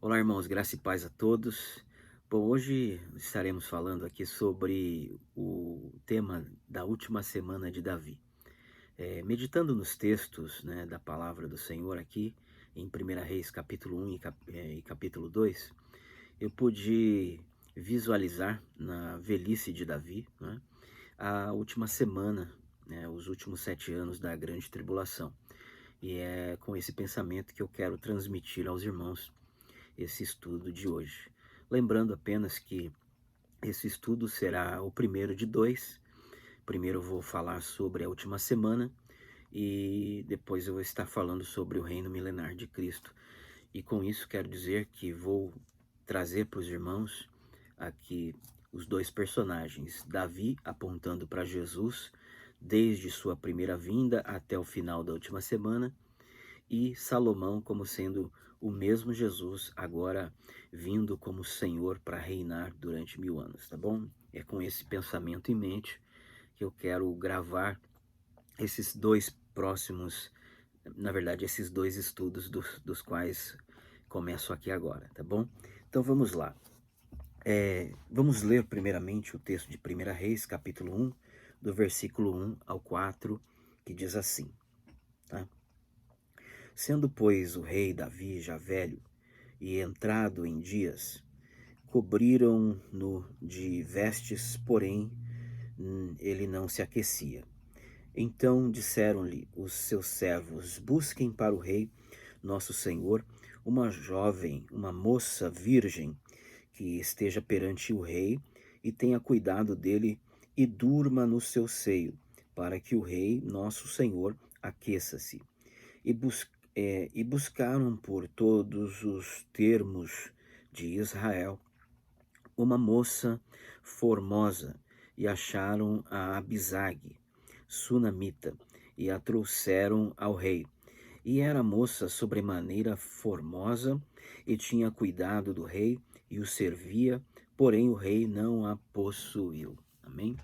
Olá, irmãos, graça e paz a todos. Bom, hoje estaremos falando aqui sobre o tema da última semana de Davi. Meditando nos textos, né, da palavra do Senhor aqui, em 1 Reis capítulo 1 e capítulo 2, eu pude visualizar na velhice de Davi, né, a última semana, né, os últimos 7 anos da grande tribulação. E é com esse pensamento que eu quero transmitir aos irmãos esse estudo de hoje. Lembrando apenas que esse estudo será o primeiro de dois. Primeiro eu vou falar sobre a última semana e depois eu vou estar falando sobre o reino milenar de Cristo. E com isso quero dizer que vou trazer para os irmãos aqui os dois personagens, Davi apontando para Jesus desde sua primeira vinda até o final da última semana, e Salomão como sendo o mesmo Jesus, agora vindo como Senhor para reinar durante 1000 anos, tá bom? É com esse pensamento em mente que eu quero gravar esses dois próximos, na verdade, esses dois estudos dos quais começo aqui agora, tá bom? Então vamos lá. Vamos ler primeiramente o texto de 1 Reis, capítulo 1, do versículo 1 ao 4, que diz assim, tá? Sendo, pois, o rei Davi já velho e entrado em dias, cobriram-no de vestes, porém ele não se aquecia. Então disseram-lhe os seus servos: busquem para o rei, nosso senhor, uma jovem, uma moça virgem, que esteja perante o rei e tenha cuidado dele e durma no seu seio, para que o rei, nosso senhor, aqueça-se. E buscaram por todos os termos de Israel uma moça formosa, e acharam a Abisag, sunamita, e a trouxeram ao rei. E era moça sobremaneira formosa, e tinha cuidado do rei, e o servia, porém o rei não a possuiu. Amém?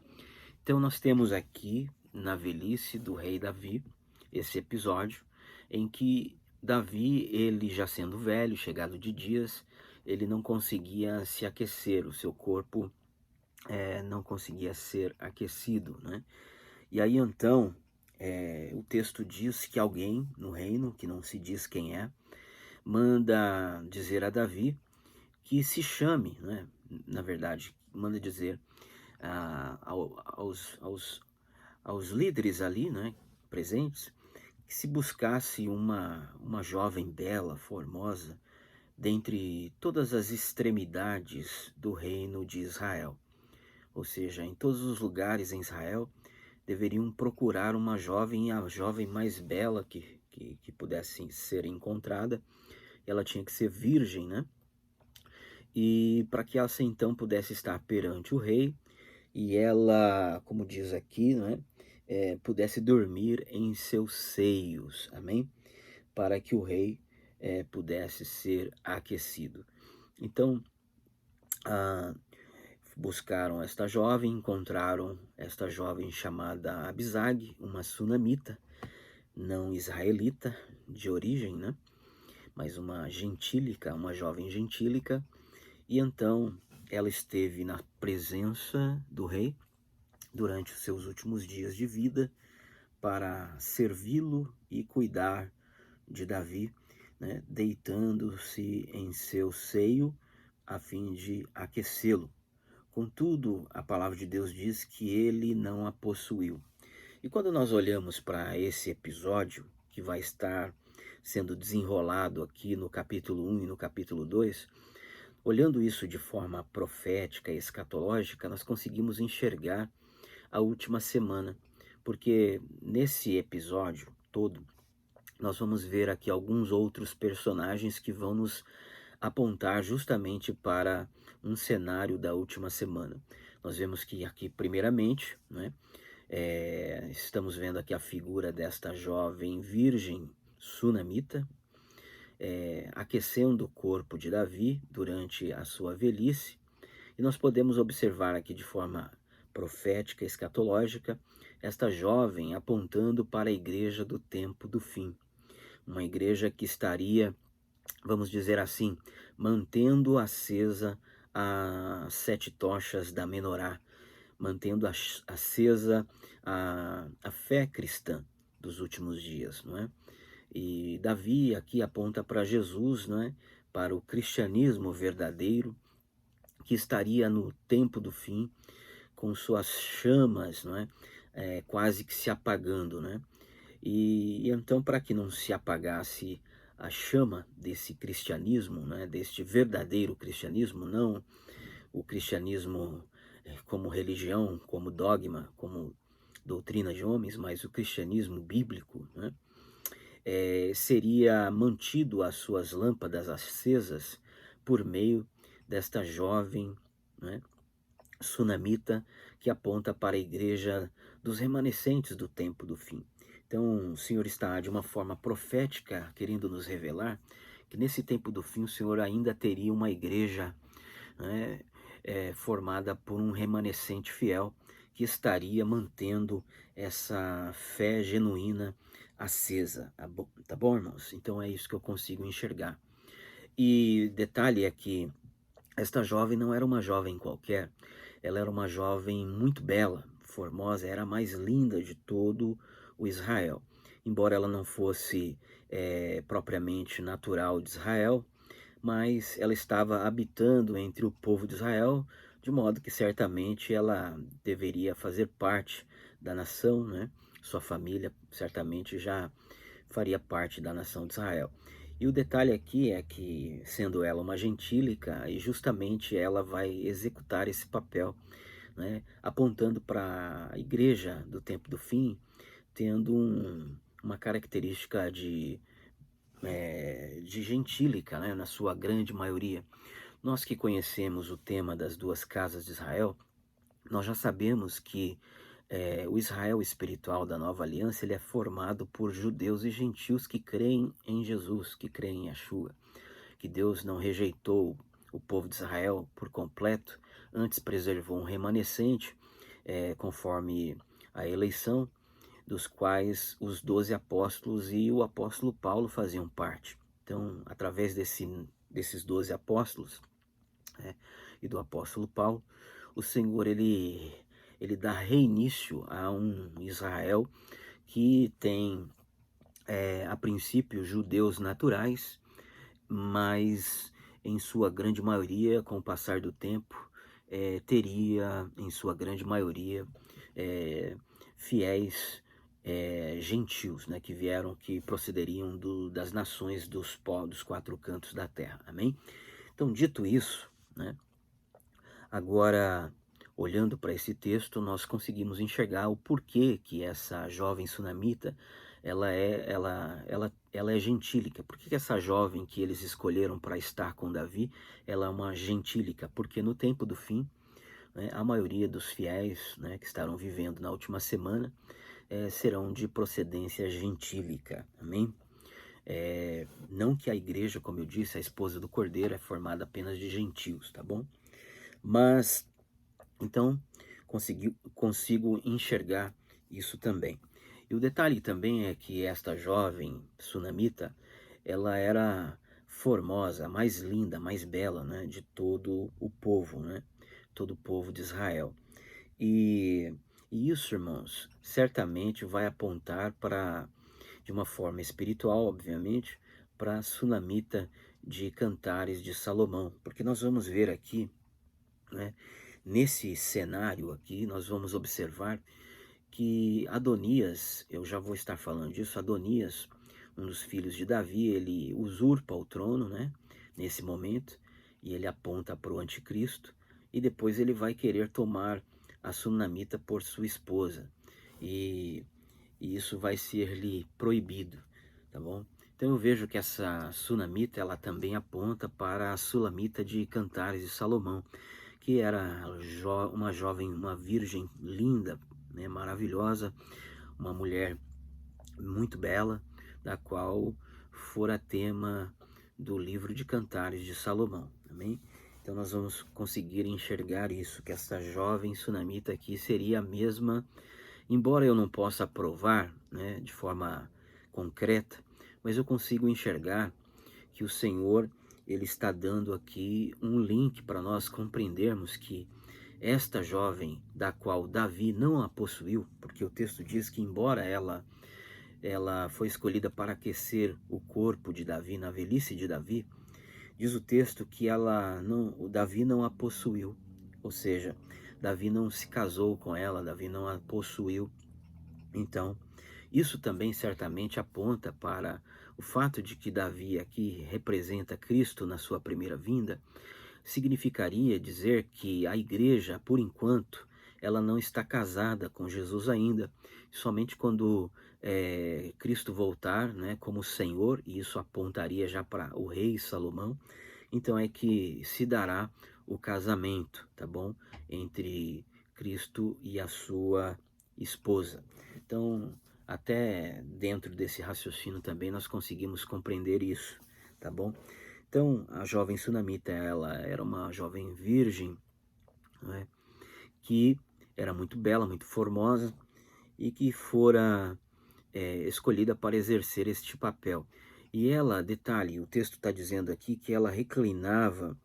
Então nós temos aqui, na velhice do rei Davi, esse episódio em que Davi, ele já sendo velho, chegado de dias, ele não conseguia se aquecer, o seu corpo não conseguia ser aquecido, né? E aí então, o texto diz que alguém no reino, que não se diz quem é, manda dizer a Davi que se chame, né? Na verdade, manda dizer aos líderes ali, né, presentes, que se buscasse uma jovem bela, formosa, dentre todas as extremidades do reino de Israel. Ou seja, em todos os lugares em Israel, deveriam procurar uma jovem, a jovem mais bela que pudesse ser encontrada. Ela tinha que ser virgem, né? E para que ela então pudesse estar perante o rei, e ela, como diz aqui, né, pudesse dormir em seus seios, amém? Para que o rei pudesse ser aquecido. Então, buscaram esta jovem, encontraram esta jovem chamada Abisag, uma sunamita, não israelita de origem, né? Mas uma gentílica, uma jovem gentílica, e então ela esteve na presença do rei durante os seus últimos dias de vida para servi-lo e cuidar de Davi, né, deitando-se em seu seio a fim de aquecê-lo. Contudo, a palavra de Deus diz que ele não a possuiu. E quando nós olhamos para esse episódio, que vai estar sendo desenrolado aqui no capítulo 1 e no capítulo 2, olhando isso de forma profética e escatológica, nós conseguimos enxergar a última semana, porque nesse episódio todo, nós vamos ver aqui alguns outros personagens que vão nos apontar justamente para um cenário da última semana. Nós vemos que aqui, primeiramente, né, estamos vendo aqui a figura desta jovem virgem sunamita, aquecendo o corpo de Davi durante a sua velhice, e nós podemos observar aqui de forma profética, escatológica, esta jovem apontando para a igreja do tempo do fim, uma igreja que estaria vamos dizer assim, mantendo acesa as 7 tochas da menorá, mantendo acesa a fé cristã dos últimos dias, não é? E Davi aqui aponta para Jesus, não é? Para o cristianismo verdadeiro, que estaria no tempo do fim, com suas chamas, não é? Quase que se apagando, né? E então, para que não se apagasse a chama desse cristianismo, né, deste verdadeiro cristianismo, não o cristianismo como religião, como dogma, como doutrina de homens, mas o cristianismo bíblico, né, seria mantido as suas lâmpadas acesas por meio desta jovem, né, sunamita, que aponta para a igreja dos remanescentes do tempo do fim. Então, o Senhor está de uma forma profética querendo nos revelar que nesse tempo do fim o Senhor ainda teria uma igreja, né, formada por um remanescente fiel que estaria mantendo essa fé genuína acesa. Tá bom, irmãos? Então é isso que eu consigo enxergar. E detalhe é que esta jovem não era uma jovem qualquer, ela era uma jovem muito bela, formosa, era a mais linda de todo o Israel. Embora ela não fosse propriamente natural de Israel, mas ela estava habitando entre o povo de Israel, de modo que certamente ela deveria fazer parte da nação, né? Sua família certamente já faria parte da nação de Israel. E o detalhe aqui é que, sendo ela uma gentílica, e justamente ela vai executar esse papel, né, apontando para a igreja do tempo do fim, tendo uma característica de gentílica, né, na sua grande maioria. Nós que conhecemos o tema das duas casas de Israel, nós já sabemos que o Israel espiritual da nova aliança ele é formado por judeus e gentios que creem em Jesus, que creem em Yeshua, que Deus não rejeitou o povo de Israel por completo, antes preservou um remanescente, conforme a eleição, dos quais os 12 apóstolos e o apóstolo Paulo faziam parte. Então, através desses 12 apóstolos, né, e do apóstolo Paulo, o Senhor ele dá reinício a um Israel que tem, a princípio, judeus naturais, mas em sua grande maioria, com o passar do tempo, teria em sua grande maioria fiéis gentios, né, que procederiam das nações dos 4 cantos da terra. Amém? Então, dito isso, né, agora, olhando para esse texto, nós conseguimos enxergar o porquê que essa jovem sunamita, ela é gentílica. Por que essa jovem que eles escolheram para estar com Davi, ela é uma gentílica? Porque no tempo do fim, né, a maioria dos fiéis, né, que estarão vivendo na última semana, serão de procedência gentílica. Amém? Não que a igreja, como eu disse, a esposa do Cordeiro é formada apenas de gentios, tá bom? Mas então, consigo enxergar isso também. E o detalhe também é que esta jovem sunamita, ela era formosa, a mais linda, mais bela, né, de todo o povo, né, todo o povo de Israel. E, e isso, irmãos, certamente vai apontar para, de uma forma espiritual, obviamente, para a sunamita de Cantares de Salomão, porque nós vamos ver aqui, né, nesse cenário aqui, nós vamos observar que Adonias, eu já vou estar falando disso, Adonias, um dos filhos de Davi, ele usurpa o trono, né, nesse momento, e ele aponta para o anticristo, e depois ele vai querer tomar a sunamita por sua esposa, e, e isso vai ser-lhe proibido, tá bom? Então eu vejo que essa sunamita, ela também aponta para a sulamita de Cantares de Salomão, que era uma jovem, uma virgem linda, né, maravilhosa, uma mulher muito bela, da qual fora tema do livro de Cantares de Salomão. Amém? Então nós vamos conseguir enxergar isso, que essa jovem sunamita aqui seria a mesma, embora eu não possa provar, né, de forma concreta, mas eu consigo enxergar que o Senhor ele está dando aqui um link para nós compreendermos que esta jovem da qual Davi não a possuiu, porque o texto diz que embora ela foi escolhida para aquecer o corpo de Davi na velhice de Davi, diz o texto que o Davi não a possuiu, ou seja, Davi não se casou com ela, Davi não a possuiu. Então, isso também certamente aponta para o fato de que Davi aqui representa Cristo na sua primeira vinda, significaria dizer que a igreja, por enquanto, ela não está casada com Jesus ainda, somente quando Cristo voltar, né, como Senhor, e isso apontaria já para o rei Salomão, então é que se dará o casamento, tá bom? Entre Cristo e a sua esposa. Então, até dentro desse raciocínio também nós conseguimos compreender isso, tá bom? Então, a jovem sunamita, ela era uma jovem virgem, né, que era muito bela, muito formosa e que fora escolhida para exercer este papel. E ela, detalhe, o texto está dizendo aqui que ela reclinava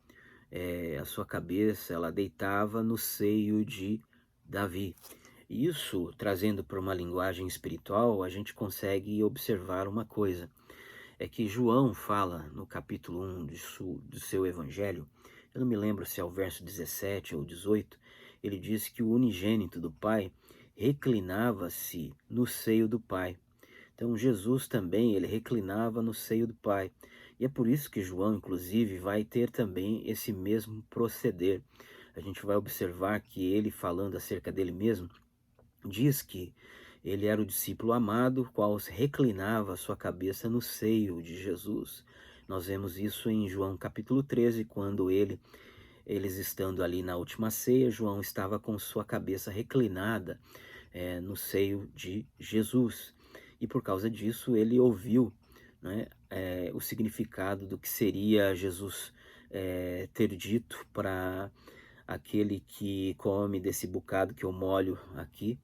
a sua cabeça, ela deitava no seio de Davi. Isso, trazendo para uma linguagem espiritual, a gente consegue observar uma coisa. É que João fala no capítulo 1 do seu evangelho, eu não me lembro se é o verso 17 ou 18, ele diz que o unigênito do Pai reclinava-se no seio do Pai. Então Jesus também, ele reclinava no seio do Pai. E é por isso que João, inclusive, vai ter também esse mesmo proceder. A gente vai observar que ele, falando acerca dele mesmo, diz que ele era o discípulo amado, qual reclinava sua cabeça no seio de Jesus. Nós vemos isso em João capítulo 13, quando eles estando ali na última ceia, João estava com sua cabeça reclinada no seio de Jesus. E por causa disso ele ouviu, né, o significado do que seria Jesus ter dito para aquele que come desse bocado que eu molho aqui,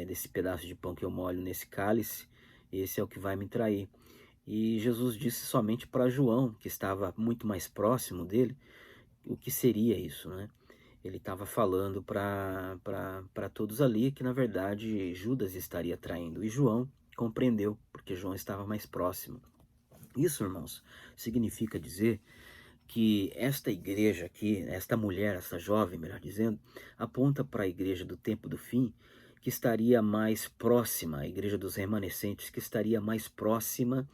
desse pedaço de pão que eu molho nesse cálice, esse é o que vai me trair. E Jesus disse somente para João, que estava muito mais próximo dele, o que seria isso, né? Ele estava falando para todos ali que, na verdade, Judas estaria traindo. E João compreendeu, porque João estava mais próximo. Isso, irmãos, significa dizer que esta igreja aqui, esta mulher, essa jovem, melhor dizendo, aponta para a igreja do tempo do fim, que estaria mais próxima, a igreja dos remanescentes, que estaria mais próxima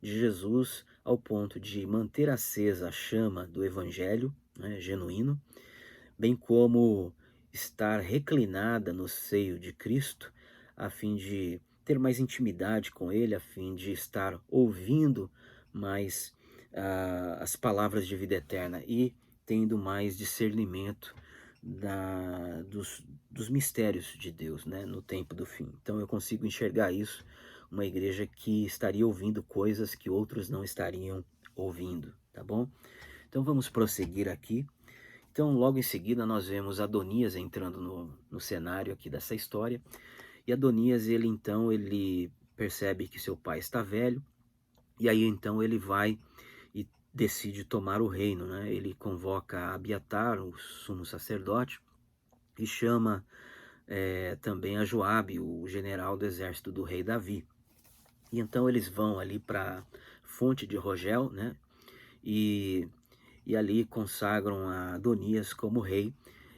de Jesus, ao ponto de manter acesa a chama do evangelho, né, genuíno, bem como estar reclinada no seio de Cristo, a fim de ter mais intimidade com Ele, a fim de estar ouvindo mais as palavras de vida eterna e tendo mais discernimento dos mistérios de Deus, né, no tempo do fim. Então eu consigo enxergar isso, uma igreja que estaria ouvindo coisas que outros não estariam ouvindo, tá bom? Então vamos prosseguir aqui. Então, logo em seguida, nós vemos Adonias entrando no cenário aqui dessa história. E Adonias, ele percebe que seu pai está velho. E aí, então, ele vai e decide tomar o reino, né? Ele convoca Abiatar, o sumo sacerdote, e chama também a Joabe, o general do exército do rei Davi. E então eles vão ali para a fonte de Rogel, né? E ali consagram a Adonias como rei.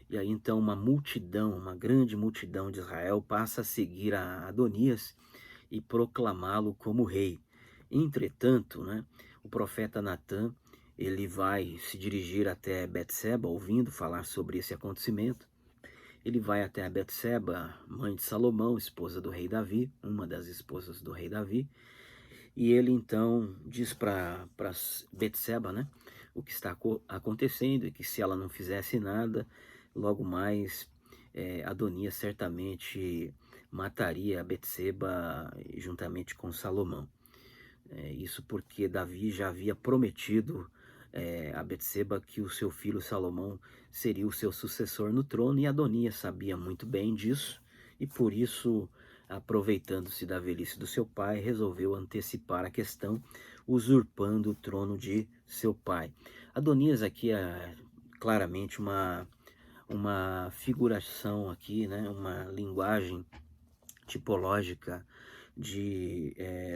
E aí então uma grande multidão de Israel passa a seguir a Adonias e proclamá-lo como rei. Entretanto, né, o profeta Natã, ele vai se dirigir até Betseba, ouvindo falar sobre esse acontecimento. Ele vai até a Betseba, mãe de Salomão, esposa do rei Davi, uma das esposas do rei Davi, e ele então diz para Betseba, né, o que está acontecendo e que se ela não fizesse nada, logo mais Adonias certamente mataria a Betseba juntamente com Salomão. Isso porque Davi já havia prometido a Betseba que o seu filho Salomão seria o seu sucessor no trono, e Adonias sabia muito bem disso, e por isso, aproveitando-se da velhice do seu pai, resolveu antecipar a questão, usurpando o trono de seu pai. Adonias aqui é claramente uma figuração aqui, né, uma linguagem tipológica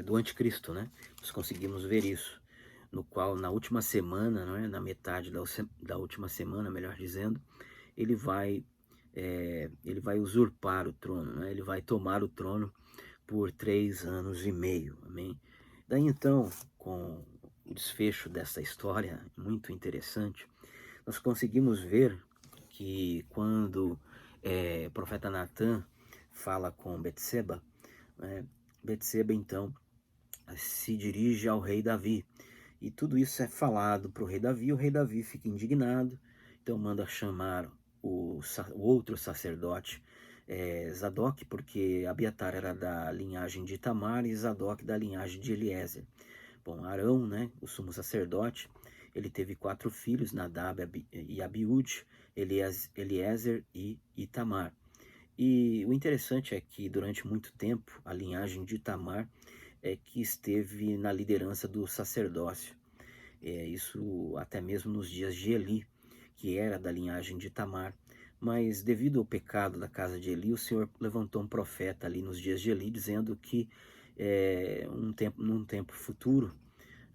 do anticristo, né? Nós conseguimos ver isso, no qual na última semana, não é? Na metade da última semana, melhor dizendo, ele vai usurpar o trono, né? Ele vai tomar o trono por 3 anos e meio, amém? Daí então, com o desfecho dessa história muito interessante, nós conseguimos ver que quando o profeta Natan fala com Betseba, né, Betseba então se dirige ao rei Davi, e tudo isso é falado para o rei Davi fica indignado, então manda chamar o outro sacerdote, Zadok, porque Abiatar era da linhagem de Itamar e Zadok da linhagem de Eliezer. Bom, Arão, né, o sumo sacerdote, ele teve 4 filhos, Nadab e Abiúde, Eliezer e Itamar. E o interessante é que durante muito tempo a linhagem de Itamar é que esteve na liderança do sacerdócio. Isso até mesmo nos dias de Eli, que era da linhagem de Itamar. Mas devido ao pecado da casa de Eli, o Senhor levantou um profeta ali nos dias de Eli, dizendo que num tempo futuro,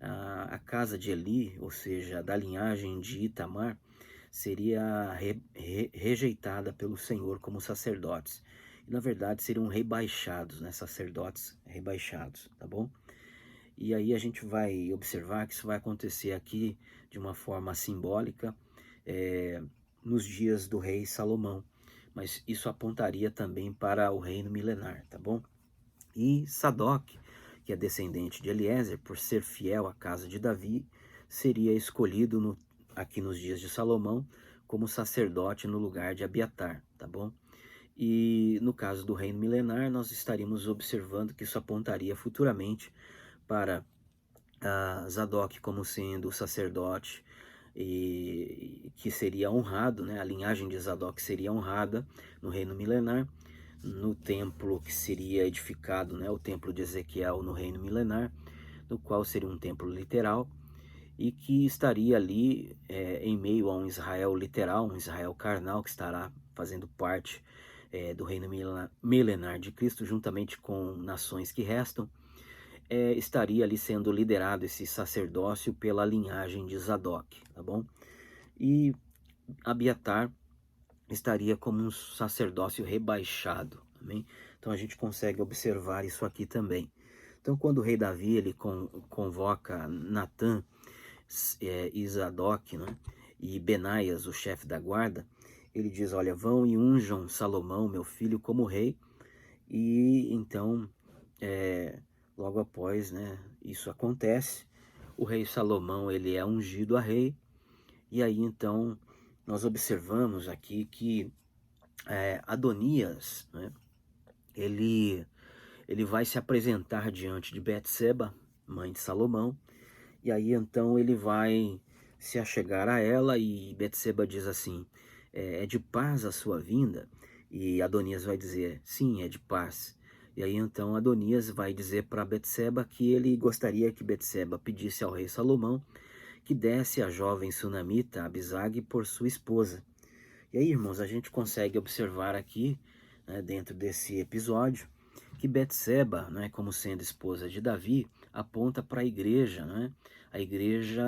a casa de Eli, ou seja, da linhagem de Itamar, seria rejeitada pelo Senhor como sacerdotes. E, na verdade, seriam rebaixados, né? Sacerdotes rebaixados, tá bom? E aí a gente vai observar que isso vai acontecer aqui de uma forma simbólica nos dias do rei Salomão. Mas isso apontaria também para o reino milenar, tá bom? E Sadoc, que é descendente de Eliezer, por ser fiel à casa de Davi, seria escolhido aqui nos dias de Salomão como sacerdote no lugar de Abiatar, tá bom? E no caso do reino milenar, nós estaríamos observando que isso apontaria futuramente para Zadok como sendo o sacerdote e que seria honrado, né? A linhagem de Zadok seria honrada no reino milenar, no templo que seria edificado, né? O templo de Ezequiel no reino milenar, no qual seria um templo literal e que estaria ali em meio a um Israel literal, um Israel carnal que estará fazendo parte do reino milenar de Cristo, juntamente com nações que restam. Estaria ali sendo liderado esse sacerdócio pela linhagem de Zadok, tá bom? E Abiatar estaria como um sacerdócio rebaixado, amém? Então a gente consegue observar isso aqui também. Então quando o rei Davi ele convoca Natan e Zadok, né, e Benaias, o chefe da guarda, ele diz, olha, vão e unjam Salomão, meu filho, como rei. E então logo após, né, isso acontece, o rei Salomão ele é ungido a rei, e aí então nós observamos aqui que Adonias, né, ele vai se apresentar diante de Betseba, mãe de Salomão, e aí então ele vai se achegar a ela, e Betseba diz assim, é de paz a sua vinda? E Adonias vai dizer, sim, é de paz. E aí então Adonias vai dizer para Betseba que ele gostaria que Betseba pedisse ao rei Salomão que desse a jovem sunamita Abisag por sua esposa. E aí, irmãos, a gente consegue observar aqui, né, dentro desse episódio, que Betseba, né, como sendo esposa de Davi, aponta para a igreja, né? A igreja,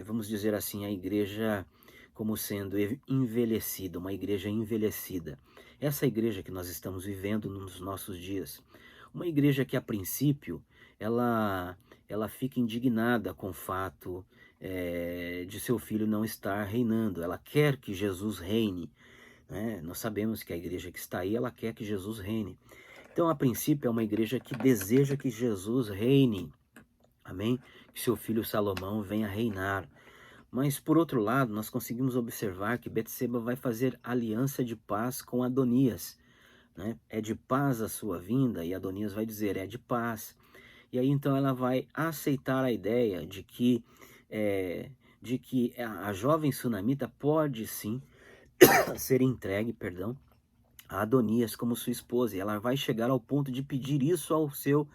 vamos dizer assim, a igreja como sendo envelhecida, uma igreja envelhecida. Essa igreja que nós estamos vivendo nos nossos dias, uma igreja que a princípio ela fica indignada com o fato de seu filho não estar reinando. Ela quer que Jesus reine, né? Nós sabemos que a igreja que está aí, ela quer que Jesus reine. Então, a princípio, é uma igreja que deseja que Jesus reine, amém? Que seu filho Salomão venha reinar. Mas, por outro lado, nós conseguimos observar que Betseba vai fazer aliança de paz com Adonias, né? É de paz a sua vinda? E Adonias vai dizer, é de paz. E aí, então, ela vai aceitar a ideia de que a jovem sunamita pode, sim, ser entregue, perdão, a Adonias como sua esposa. E ela vai chegar ao ponto de pedir isso ao seu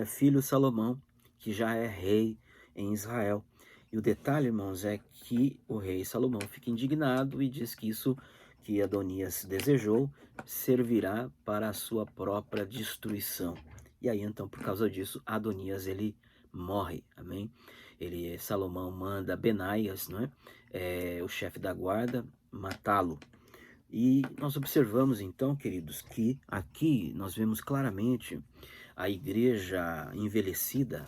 filho Salomão, que já é rei em Israel. E o detalhe, irmãos, é que o rei Salomão fica indignado e diz que isso que Adonias desejou servirá para a sua própria destruição. E aí, então, por causa disso, Adonias, ele morre, amém? Salomão manda Benaias, não é? O chefe da guarda, matá-lo. E nós observamos então, queridos, que aqui nós vemos claramente a igreja envelhecida,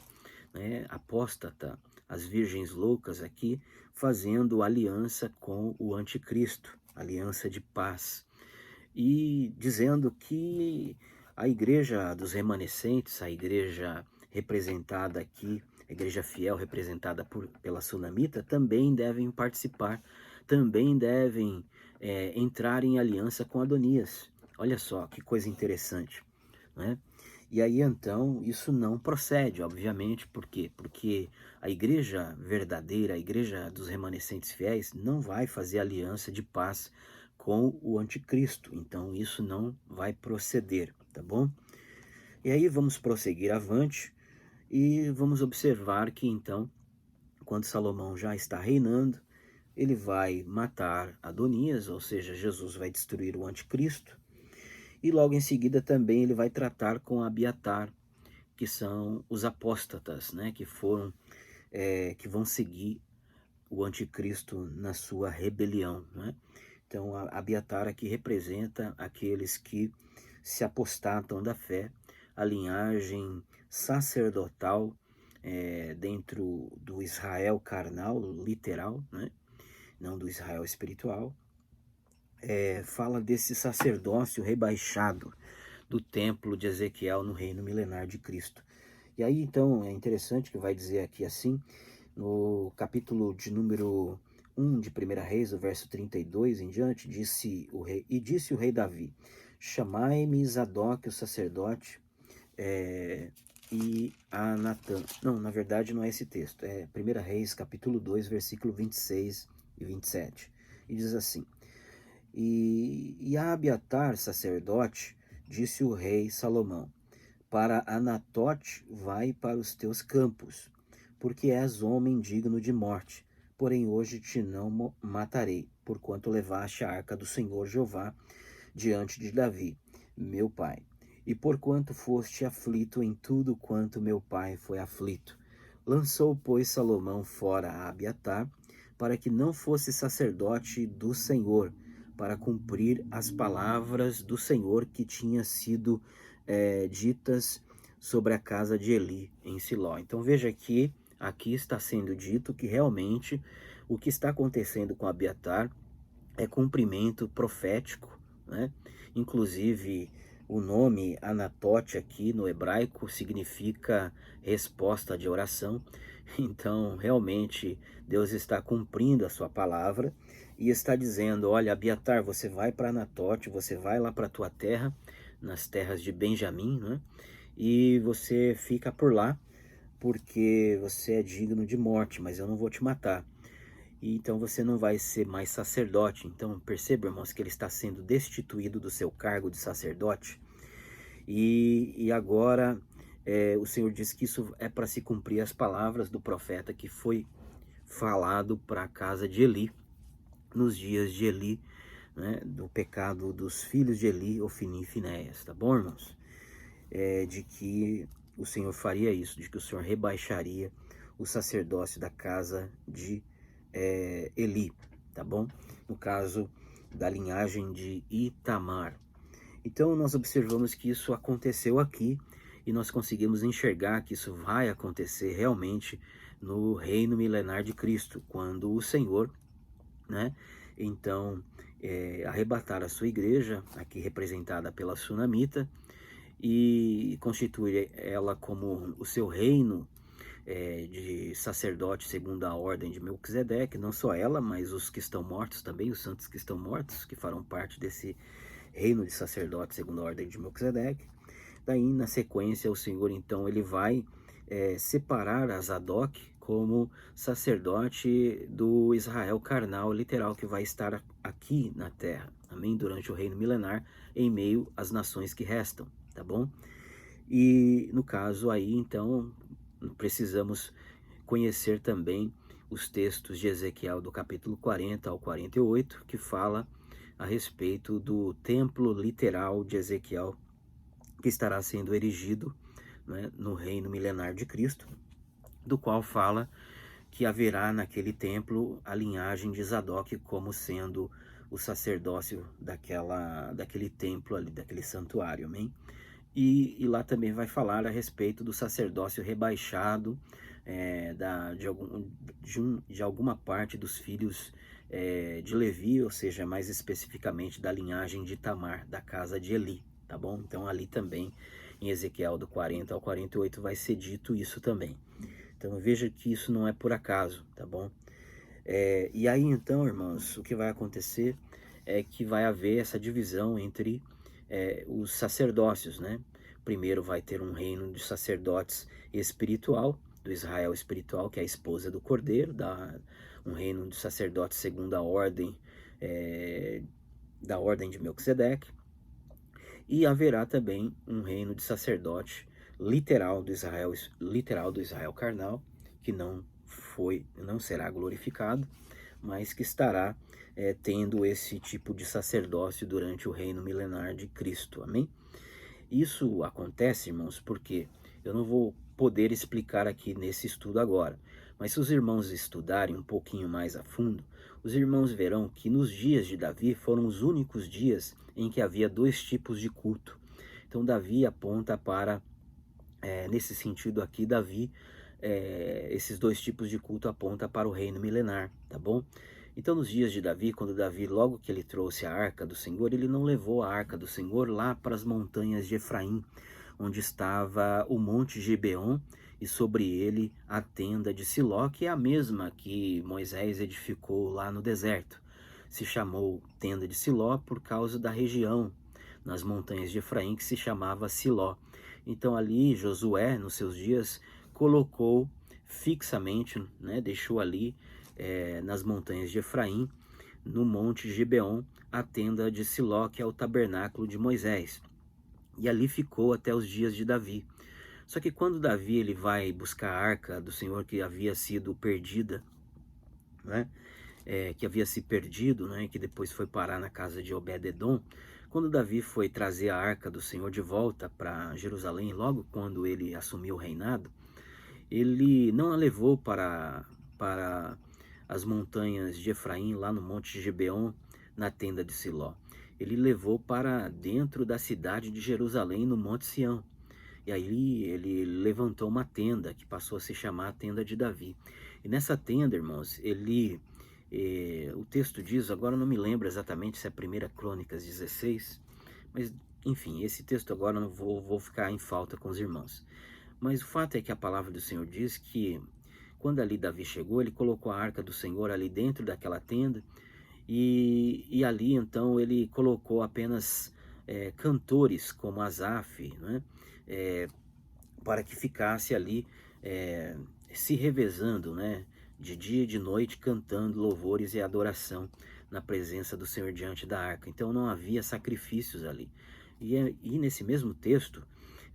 né, apóstata, as virgens loucas aqui, fazendo aliança com o anticristo, aliança de paz, e dizendo que a igreja dos remanescentes, a igreja representada aqui, a igreja fiel representada pela Sunamita, também devem participar, também devem entrar em aliança com Adonias. Olha só que coisa interessante, né? E aí então isso não procede, obviamente, por quê? Porque a igreja verdadeira, a igreja dos remanescentes fiéis, não vai fazer aliança de paz com o anticristo, então isso não vai proceder, tá bom? E aí vamos prosseguir avante e vamos observar que então, quando Salomão já está reinando, ele vai matar Adonias, ou seja, Jesus vai destruir o anticristo, e logo em seguida também ele vai tratar com Abiatar, que são os apóstatas, né, que vão seguir o anticristo na sua rebelião, né? Então, Abiatar aqui representa aqueles que se apostatam da fé, a linhagem sacerdotal dentro do Israel carnal, literal, né? Não do Israel espiritual. Fala desse sacerdócio rebaixado do templo de Ezequiel no reino milenar de Cristo. E aí, então, é interessante que vai dizer aqui assim, no capítulo de número 1 de 1 Reis, o verso 32 em diante, disse o rei Davi, chamai-me Zadok, o sacerdote, e a Natã. Não, na verdade não é esse texto, é 1 Reis, capítulo 2, versículo 26 e 27. E diz assim, e a Abiatar, sacerdote, disse o rei Salomão, para Anatote vai para os teus campos, porque és homem digno de morte. Porém hoje te não matarei, porquanto levaste a arca do Senhor Jeová diante de Davi, meu pai. E porquanto foste aflito em tudo quanto meu pai foi aflito. Lançou, pois, Salomão fora a Abiatar, para que não fosse sacerdote do Senhor, para cumprir as palavras do Senhor que tinha sido ditas sobre a casa de Eli em Siló. Então veja que aqui está sendo dito que realmente o que está acontecendo com Abiatar é cumprimento profético, né? Inclusive o nome Anatote aqui no hebraico significa resposta de oração. Então realmente Deus está cumprindo a sua palavra e está dizendo, olha, Abiatar, você vai para Anatote, você vai lá para a tua terra, nas terras de Benjamim, né? E você fica por lá, porque você é digno de morte, mas eu não vou te matar. E então você não vai ser mais sacerdote. Então perceba, irmãos, que ele está sendo destituído do seu cargo de sacerdote. E agora o Senhor diz que isso é para se cumprir as palavras do profeta que foi falado para a casa de Eli, nos dias de Eli, né, do pecado dos filhos de Eli, Ofni e Finéias, tá bom, irmãos? De que o Senhor faria isso, de que o Senhor rebaixaria o sacerdócio da casa de Eli, tá bom? No caso da linhagem de Itamar. Então nós observamos que isso aconteceu aqui e nós conseguimos enxergar que isso vai acontecer realmente no reino milenar de Cristo, quando o Senhor, né, então arrebatar a sua igreja, aqui representada pela Sunamita, e constituir ela como o seu reino de sacerdote segundo a ordem de Melquisedeque, não só ela, mas os que estão mortos também, os santos que estão mortos, que farão parte desse reino de sacerdote segundo a ordem de Melquisedeque. Daí, na sequência, o Senhor, então, ele vai separar a Zadok como sacerdote do Israel carnal, literal, que vai estar aqui na terra, amém? Durante o reino milenar, em meio às nações que restam, tá bom? E, no caso aí, então, precisamos conhecer também os textos de Ezequiel do capítulo 40 ao 48, que fala a respeito do templo literal de Ezequiel, que estará sendo erigido, né, no reino milenar de Cristo, do qual fala que haverá naquele templo a linhagem de Zadok como sendo o sacerdócio daquele templo ali, daquele santuário, amém? E lá também vai falar a respeito do sacerdócio rebaixado, de alguma parte dos filhos de Levi, ou seja, mais especificamente da linhagem de Tamar, da casa de Eli, tá bom? Então ali também, em Ezequiel do 40 ao 48, vai ser dito isso também. Então veja que isso não é por acaso, tá bom? E aí então, irmãos, o que vai acontecer é que vai haver essa divisão entre os sacerdócios, né? Primeiro vai ter um reino de sacerdotes espiritual, do Israel espiritual, que é a esposa do Cordeiro, um reino de sacerdotes segundo a ordem, da ordem de Melquisedeque, e haverá também um reino de sacerdote literal do Israel carnal, que não será glorificado, mas que estará tendo esse tipo de sacerdócio durante o reino milenar de Cristo, amém? Isso acontece, irmãos, porque eu não vou poder explicar aqui nesse estudo agora, mas se os irmãos estudarem um pouquinho mais a fundo, os irmãos verão que nos dias de Davi foram os únicos dias em que havia dois tipos de culto. Então Davi aponta para, nesse sentido aqui, esses dois tipos de culto aponta para o reino milenar, tá bom? Então nos dias de Davi, quando Davi, logo que ele trouxe a arca do Senhor, ele não levou a arca do Senhor lá para as montanhas de Efraim, onde estava o monte Gibeon, e sobre ele a tenda de Siló, que é a mesma que Moisés edificou lá no deserto. Se chamou tenda de Siló por causa da região nas montanhas de Efraim que se chamava Siló. Então ali Josué, nos seus dias, colocou fixamente, né, deixou ali nas montanhas de Efraim, no monte Gibeon, a tenda de Siló, que é o tabernáculo de Moisés. E ali ficou até os dias de Davi. Só que quando Davi ele vai buscar a arca do Senhor que havia sido perdida, né, que havia se perdido, né, que depois foi parar na casa de Obed-edom, quando Davi foi trazer a arca do Senhor de volta para Jerusalém, logo quando ele assumiu o reinado, ele não a levou para as montanhas de Efraim, lá no monte Gibeon, na tenda de Siló. Ele levou para dentro da cidade de Jerusalém, no monte Sião. E aí ele levantou uma tenda que passou a se chamar a tenda de Davi. E nessa tenda, irmãos, o texto diz, agora eu não me lembro exatamente se é 1 Crônicas 16, mas enfim, esse texto agora eu não vou ficar em falta com os irmãos. Mas o fato é que a palavra do Senhor diz que quando ali Davi chegou, ele colocou a arca do Senhor ali dentro daquela tenda, e ali então ele colocou apenas cantores como Asaf, né? Para que ficasse ali se revezando, né? De dia e de noite cantando louvores e adoração na presença do Senhor diante da arca. Então não havia sacrifícios ali. E nesse mesmo texto,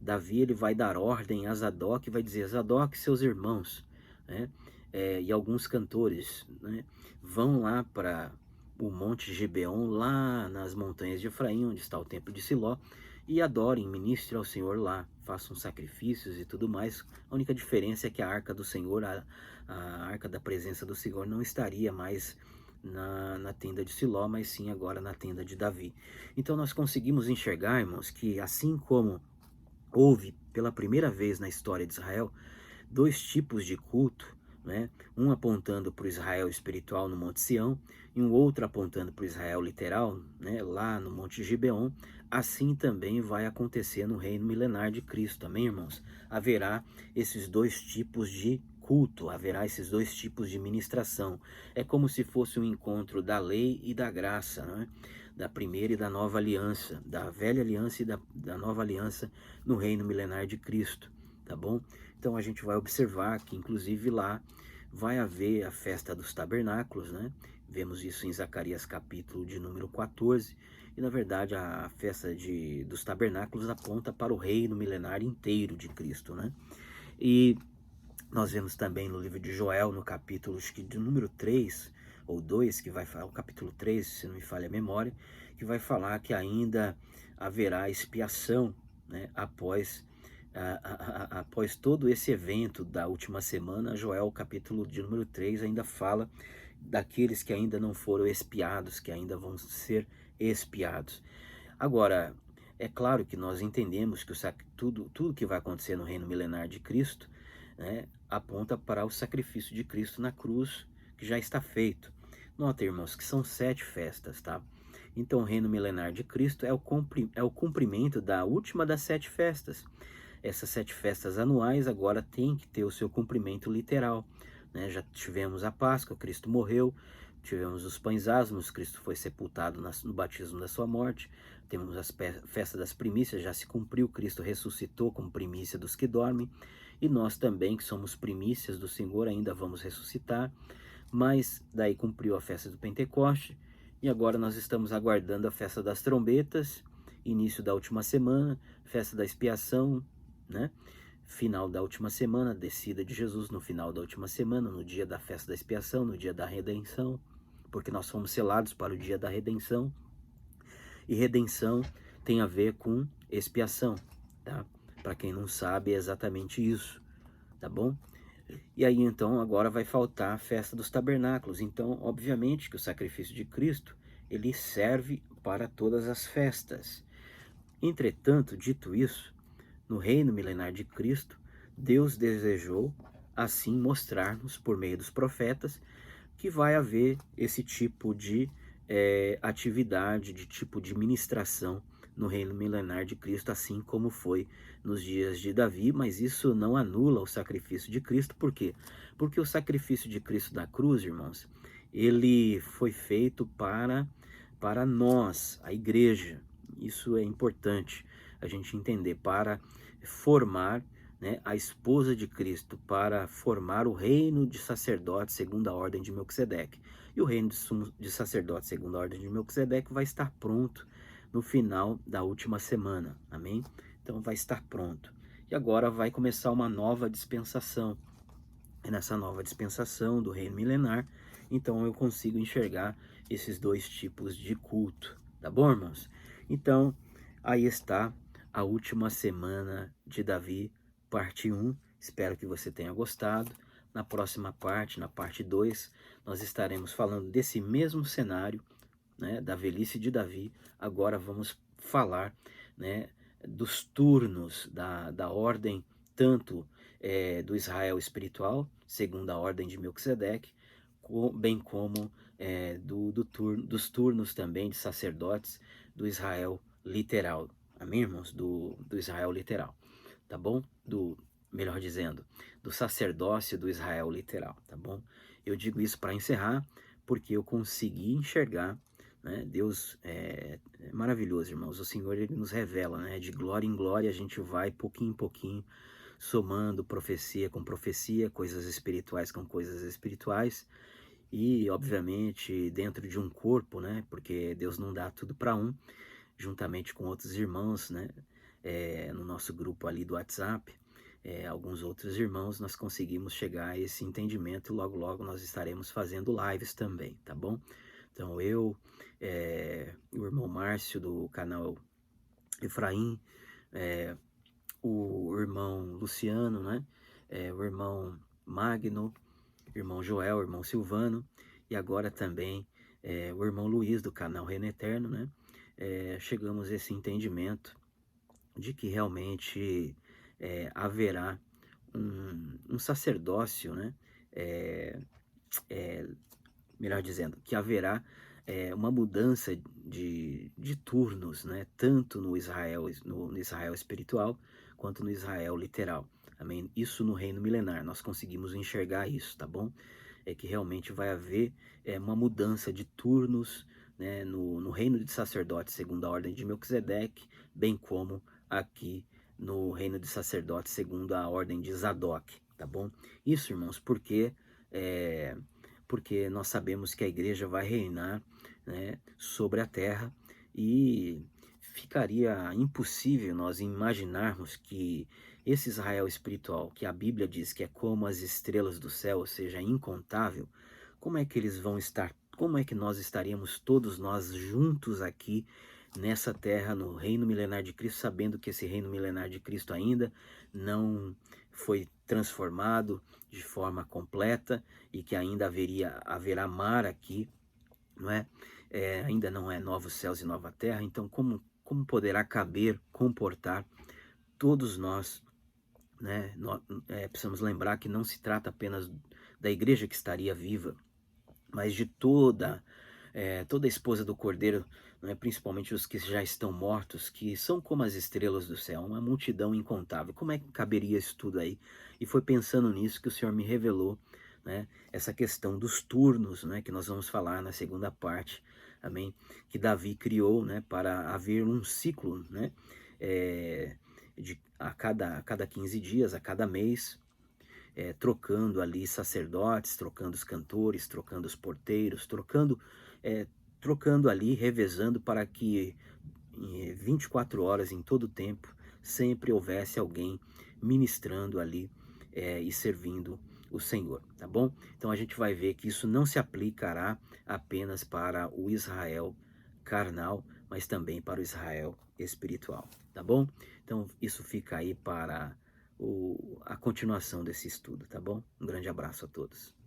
Davi ele vai dar ordem a Zadok, vai dizer: Zadok, seus irmãos, né, e alguns cantores, né, vão lá para o monte Gibeon, lá nas montanhas de Efraim, onde está o templo de Siló, e adorem, ministrem ao Senhor lá, façam sacrifícios e tudo mais. A única diferença é que a arca do Senhor, a arca da presença do Senhor, não estaria mais na tenda de Siló, mas sim agora na tenda de Davi. Então nós conseguimos enxergar, irmãos, que assim como houve pela primeira vez na história de Israel dois tipos de culto, né? Um apontando para o Israel espiritual no Monte Sião e um outro apontando para o Israel literal, né? Lá no Monte Gibeon. Assim também vai acontecer no reino milenar de Cristo, amém, irmãos? Haverá esses dois tipos de culto, haverá esses dois tipos de ministração. É como se fosse um encontro da lei e da graça, né? Da primeira e da nova aliança, da velha aliança e da nova aliança no reino milenar de Cristo, tá bom? Então a gente vai observar que inclusive lá vai haver a festa dos tabernáculos, né? Vemos isso em Zacarias capítulo de número 14, e na verdade a festa dos tabernáculos aponta para o reino milenar inteiro de Cristo, né? E Nós vemos também no livro de Joel, no capítulo, acho que de número 3 ou 2, que vai falar, o capítulo 3, se não me falha a memória, que vai falar que ainda haverá expiação, né, após todo esse evento da última semana. Joel, capítulo de número 3, ainda fala daqueles que ainda não foram expiados, que ainda vão ser expiados. Agora, é claro que nós entendemos que tudo que vai acontecer no reino milenar de Cristo, né, aponta para o sacrifício de Cristo na cruz, que já está feito. Nota, irmãos, que são 7 festas, tá? Então, o reino milenar de Cristo é o cumprimento da última das 7 festas. Essas 7 festas anuais agora têm que ter o seu cumprimento literal, né? Já tivemos a Páscoa, Cristo morreu. Tivemos os pães asmos, Cristo foi sepultado no batismo da sua morte. Temos as festas das primícias, já se cumpriu, Cristo ressuscitou como primícia dos que dormem. E nós também, que somos primícias do Senhor, ainda vamos ressuscitar. Mas daí cumpriu a festa do Pentecoste. E agora nós estamos aguardando a festa das trombetas, início da última semana, festa da expiação, né? Final da última semana, descida de Jesus no final da última semana, no dia da festa da expiação, no dia da redenção, porque nós fomos selados para o dia da redenção. E redenção tem a ver com expiação, tá? Para quem não sabe, é exatamente isso, tá bom? E aí então agora vai faltar a festa dos tabernáculos. Então, obviamente que o sacrifício de Cristo, ele serve para todas as festas. Entretanto, dito isso, no reino milenar de Cristo, Deus desejou assim mostrar-nos por meio dos profetas que vai haver esse tipo de atividade, de tipo de ministração no reino milenar de Cristo, assim como foi nos dias de Davi. Mas isso não anula o sacrifício de Cristo. Por quê? Porque o sacrifício de Cristo da cruz, irmãos, ele foi feito para nós, a igreja. Isso é importante a gente entender, para formar, né, a esposa de Cristo, para formar o reino de sacerdotes segundo a ordem de Melquisedeque. E o reino de sacerdotes segundo a ordem de Melquisedeque vai estar pronto no final da última semana, amém? Então vai estar pronto. E agora vai começar uma nova dispensação. E nessa nova dispensação do reino milenar, então eu consigo enxergar esses dois tipos de culto, tá bom, irmãos? Então, aí está a última semana de Davi, parte 1. Espero que você tenha gostado. Na próxima parte, na parte 2, nós estaremos falando desse mesmo cenário, né, da velhice de Davi. Agora vamos falar, né, dos turnos da ordem, tanto do Israel espiritual, segundo a ordem de Melquisedeque, bem como dos turnos também de sacerdotes do Israel literal. Amém, irmãos? Do Israel literal, tá bom? Melhor dizendo, do sacerdócio do Israel literal, tá bom? Eu digo isso para encerrar, porque eu consegui enxergar, né? Deus é maravilhoso, irmãos. O Senhor, ele nos revela, né? De glória em glória a gente vai pouquinho em pouquinho somando profecia com profecia, coisas espirituais com coisas espirituais, e obviamente dentro de um corpo, né? Porque Deus não dá tudo para um, juntamente com outros irmãos, né? No nosso grupo ali do WhatsApp, alguns outros irmãos, nós conseguimos chegar a esse entendimento, e logo logo nós estaremos fazendo lives também, tá bom? Então o irmão Márcio do canal Efraim, o irmão Luciano, né? O irmão Magno, irmão Joel, irmão Silvano, e agora também o irmão Luiz do canal Reino Eterno, né? Chegamos a esse entendimento de que realmente haverá um sacerdócio, né? Melhor dizendo, que haverá uma mudança de turnos, né? Tanto no Israel espiritual quanto no Israel literal. Amém? Isso no reino milenar, nós conseguimos enxergar isso, tá bom? É que realmente vai haver uma mudança de turnos, né, no reino de sacerdotes segundo a ordem de Melquisedeque, bem como aqui no reino de sacerdotes segundo a ordem de Zadok, tá bom? Isso, irmãos, porque nós sabemos que a igreja vai reinar, né, sobre a terra, e ficaria impossível nós imaginarmos que esse Israel espiritual, que a Bíblia diz que é como as estrelas do céu, ou seja, incontável, como é que eles vão estar, como é que nós estaríamos todos nós juntos aqui nessa terra, no reino milenar de Cristo, sabendo que esse reino milenar de Cristo ainda não foi transformado de forma completa e que ainda haverá mar aqui, não é? Ainda não é novos céus e nova terra, então como poderá caber, comportar todos nós, né? Precisamos lembrar que não se trata apenas da igreja que estaria viva, mas de toda a esposa do Cordeiro, né, principalmente os que já estão mortos, que são como as estrelas do céu, uma multidão incontável. Como é que caberia isso tudo aí? E foi pensando nisso que o Senhor me revelou, né, essa questão dos turnos, né, que nós vamos falar na segunda parte, amém? Que Davi criou, né, para haver um ciclo, né, a cada 15 dias, a cada mês, trocando ali sacerdotes, trocando os cantores, trocando os porteiros, é, trocando ali, revezando para que em 24 horas em todo o tempo sempre houvesse alguém ministrando ali e servindo o Senhor, tá bom? Então a gente vai ver que isso não se aplicará apenas para o Israel carnal, mas também para o Israel espiritual, tá bom? Então isso fica aí para a continuação desse estudo, tá bom? Um grande abraço a todos.